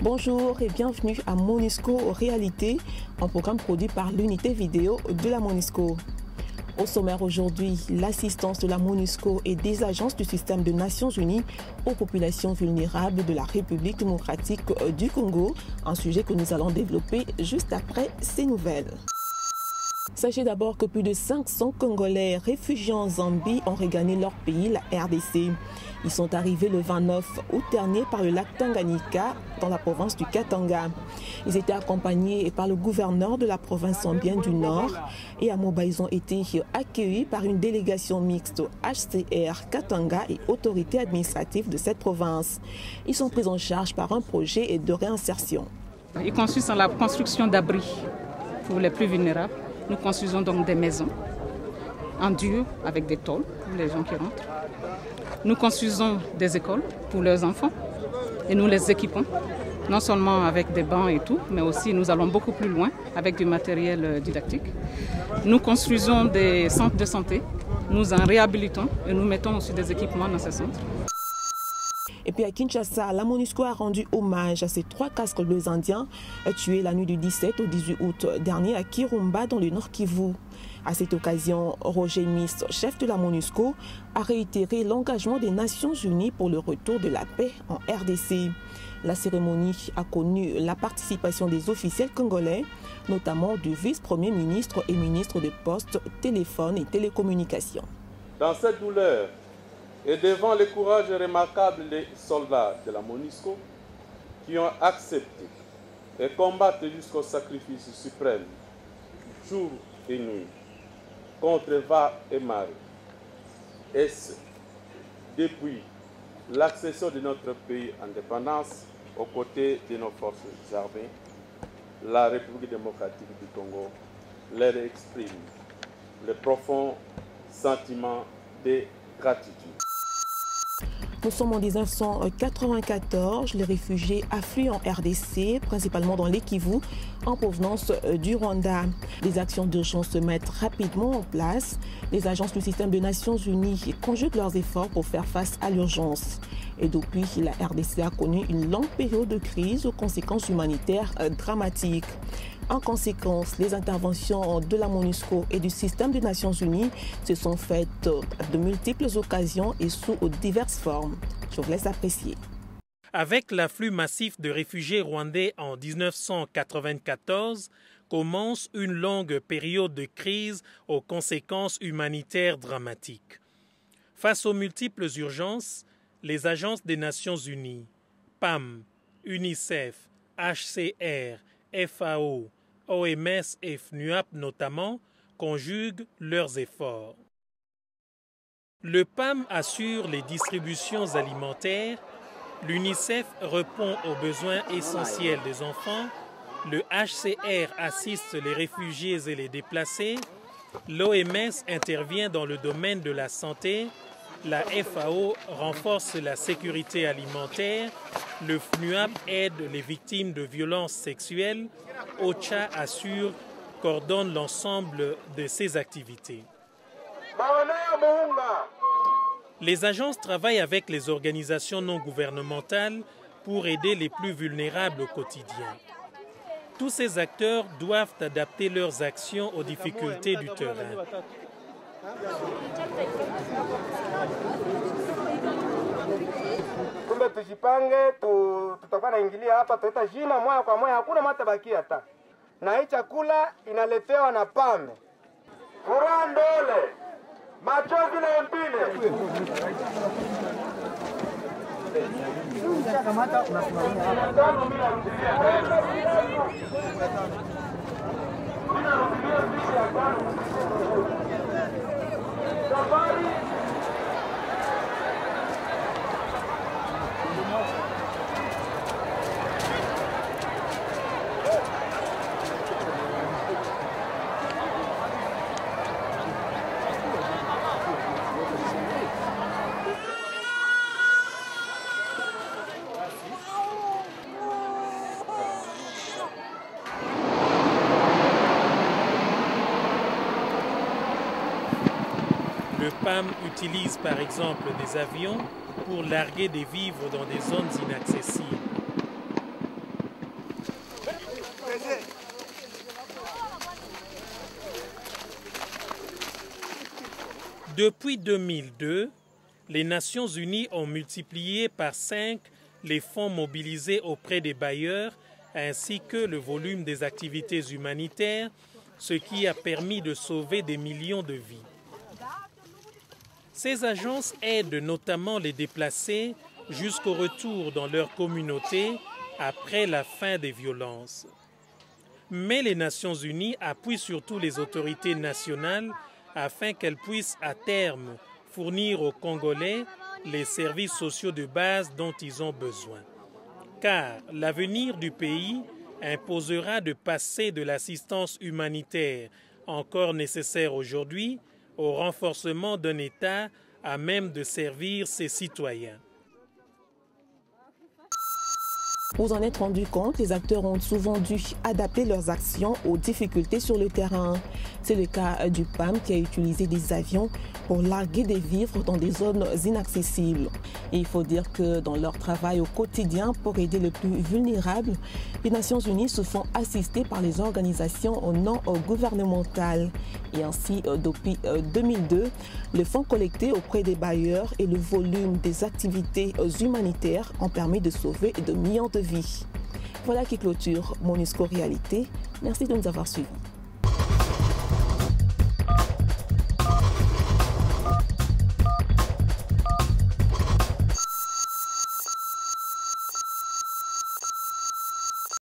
Bonjour et bienvenue à MONUSCO Réalité, un programme produit par l'unité vidéo de la MONUSCO. Au sommaire aujourd'hui, l'assistance de la MONUSCO et des agences du système des Nations Unies aux populations vulnérables de la République démocratique du Congo, un sujet que nous allons développer juste après ces nouvelles. Sachez d'abord que plus de 500 Congolais réfugiés en Zambie ont regagné leur pays, la RDC. Ils sont arrivés le 29 août dernier par le lac Tanganyika, dans la province du Katanga. Ils étaient accompagnés par le gouverneur de la province zambienne du Nord et à Moba, ils ont été accueillis par une délégation mixte HCR, Katanga et autorités administratives de cette province. Ils sont pris en charge par un projet de réinsertion. Il consiste en la construction d'abris pour les plus vulnérables. Nous construisons donc des maisons en dur avec des tôles pour les gens qui rentrent. Nous construisons des écoles pour leurs enfants et nous les équipons, non seulement avec des bancs et tout, mais aussi nous allons beaucoup plus loin avec du matériel didactique. Nous construisons des centres de santé, nous en réhabilitons et nous mettons aussi des équipements dans ces centres. Et puis à Kinshasa, la MONUSCO a rendu hommage à ces 3 casques bleus indiens tués la nuit du 17 au 18 août dernier à Kirumba dans le Nord Kivu. À cette occasion, Roger Miss, chef de la MONUSCO, a réitéré l'engagement des Nations Unies pour le retour de la paix en RDC. La cérémonie a connu la participation des officiels congolais, notamment du vice-premier ministre et ministre des Postes, Téléphones et Télécommunications. Dans cette douleur, et devant le courage remarquable des soldats de la MONUSCO qui ont accepté et combattent jusqu'au sacrifice suprême, jour et nuit, contre vent et marée, et ce, depuis l'accession de notre pays à l'indépendance aux côtés de nos forces armées, la République démocratique du Congo leur exprime le profond sentiment de gratitude. Nous sommes en 1994, les réfugiés affluent en RDC, principalement dans les Kivu, en provenance du Rwanda. Les actions d'urgence se mettent rapidement en place. Les agences du système des Nations Unies conjuguent leurs efforts pour faire face à l'urgence. Et depuis, la RDC a connu une longue période de crise aux conséquences humanitaires dramatiques. En conséquence, les interventions de la MONUSCO et du système des Nations Unies se sont faites de multiples occasions et sous diverses formes. Je vous laisse apprécier. Avec l'afflux massif de réfugiés rwandais en 1994, commence une longue période de crise aux conséquences humanitaires dramatiques. Face aux multiples urgences, les agences des Nations Unies, PAM, UNICEF, HCR, FAO, OMS et FNUAP notamment, conjuguent leurs efforts. Le PAM assure les distributions alimentaires, l'UNICEF répond aux besoins essentiels des enfants, le HCR assiste les réfugiés et les déplacés, l'OMS intervient dans le domaine de la santé, la FAO renforce la sécurité alimentaire, le FNUAP aide les victimes de violences sexuelles, OCHA coordonne l'ensemble de ces activités. Les agences travaillent avec les organisations non gouvernementales pour aider les plus vulnérables au quotidien. Tous ces acteurs doivent adapter leurs actions aux difficultés du terrain. Kumbe tujipange, tutakuwa naingilia hapa, tuta jina moja kwa moja, hakuna matabaki hata. Na hii chakula inaletewa na PAM. Kurandole, machozi na mpine. Kamata unasimamia hapa. Le PAM utilise par exemple des avions pour larguer des vivres dans des zones inaccessibles. Depuis 2002, les Nations Unies ont multiplié par 5 les fonds mobilisés auprès des bailleurs ainsi que le volume des activités humanitaires, ce qui a permis de sauver des millions de vies. Ces agences aident notamment les déplacés jusqu'au retour dans leur communauté après la fin des violences. Mais les Nations Unies appuient surtout les autorités nationales afin qu'elles puissent à terme fournir aux Congolais les services sociaux de base dont ils ont besoin. Car l'avenir du pays imposera de passer de l'assistance humanitaire encore nécessaire aujourd'hui au renforcement d'un État à même de servir ses citoyens. Pour vous en être rendu compte, les acteurs ont souvent dû adapter leurs actions aux difficultés sur le terrain. C'est le cas du PAM qui a utilisé des avions pour larguer des vivres dans des zones inaccessibles. Et il faut dire que dans leur travail au quotidien pour aider les plus vulnérables, les Nations Unies se font assister par les organisations non gouvernementales. Et ainsi, depuis 2002, les fonds collectés auprès des bailleurs et le volume des activités humanitaires ont permis de sauver de millions de vies. Voilà qui clôture MONUSCO Réalité. Merci de nous avoir suivis.